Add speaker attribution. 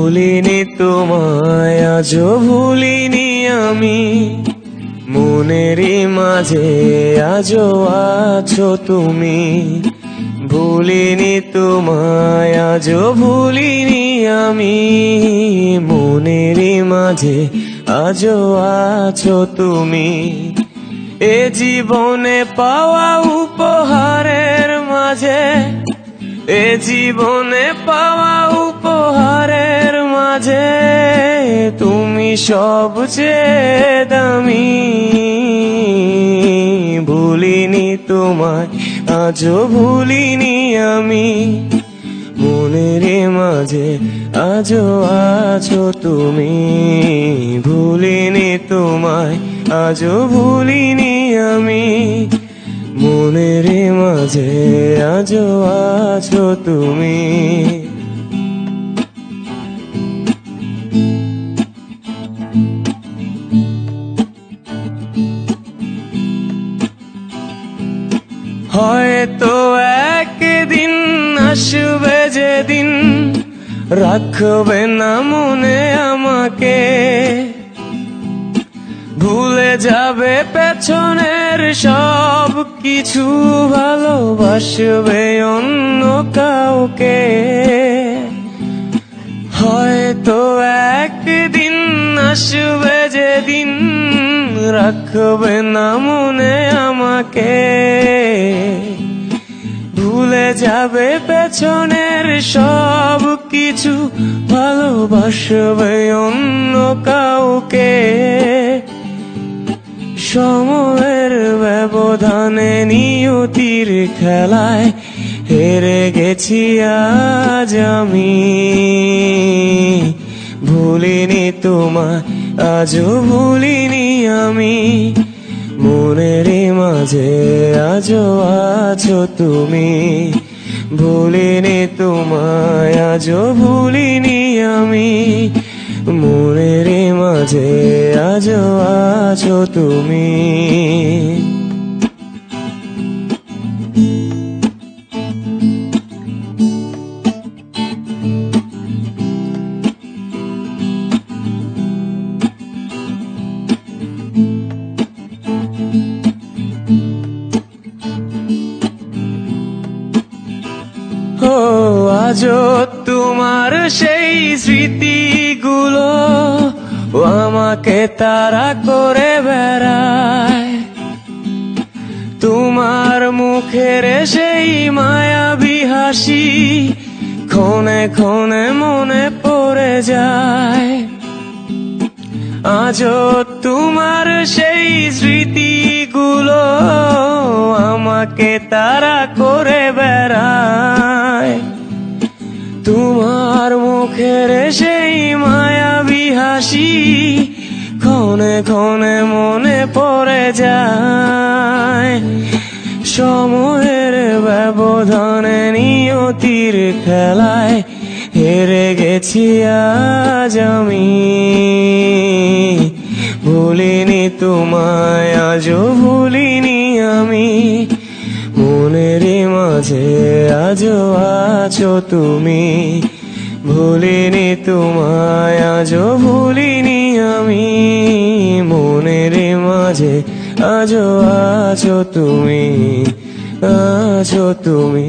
Speaker 1: ভুলিনি তোমায়, আজও ভুলিনি আমি। মনেরই মাঝে আজও আছো তুমি। ভুলিনি তোমায়, আজও ভুলিনি আমি। মনেরই মাঝে আজও আছো তুমি। এ জীবনে পাওয়া উপহারের মাঝে, এ জীবনে পাওয়া উপহারের মাঝে তুমি সবচেয়ে দামি। ভুলিনি তোমায়, আজও ভুলিনি আমি। মনের মাঝে আজও আছো তুমি। ভুলিনি তোমায়, আজও ভুলিনি আমি। মনের মাঝে আজও আছো তুমি। হয়তো একদিন আসবে যেদিন রাখবে না মনে আমাকে। ভুলে যাবে পেছনের সব কিছু, ভালোবাসবে অন্য কাউকে। হয়তো একদিন আসবে যেদিন রাখবে না মনে আমাকে। ভুলে যাবে পেছনের সব কিছু, ভালোবাসবে অন্য কাউকে। সময়ের ব্যবধানে নিয়তির খেলায় হেরে গেছি আজ আমি। ভুলিনি তোমায়, আজও ভুলিনি আমি। মনের মাঝে আজও আছো তুমি। ভুলিনি তোমায়, আজও ভুলিনি আমি। মনের মাঝে আজও আছো তুমি। ও আজও তোমার সেই স্মৃতিগুলো আমাকে তাড়া করে বেড়ায়। তোমার মুখের সেই মায়াবী হাসি ক্ষণে ক্ষণে মনে পড়ে যায়। আজও তোমার সেই স্মৃতিগুলো আমাকে তাড়া করে বেড়ায়। তোমার মুখের সেই মায়াবী হাসি ক্ষণে ক্ষণে মনে পড়ে যায়। সময়ের ব্যবধানে নিয়তির খেলায় হেরে গেছি আজ আমি। ভুলিনি তোমায়, আজও ভুলিনি আমি। মনের মাঝে আজও আছো তুমি। ভুলিনি তোমায়, আজও ভুলিনি আমি। মনের মাঝে আজও আছো তুমি, আছো তুমি।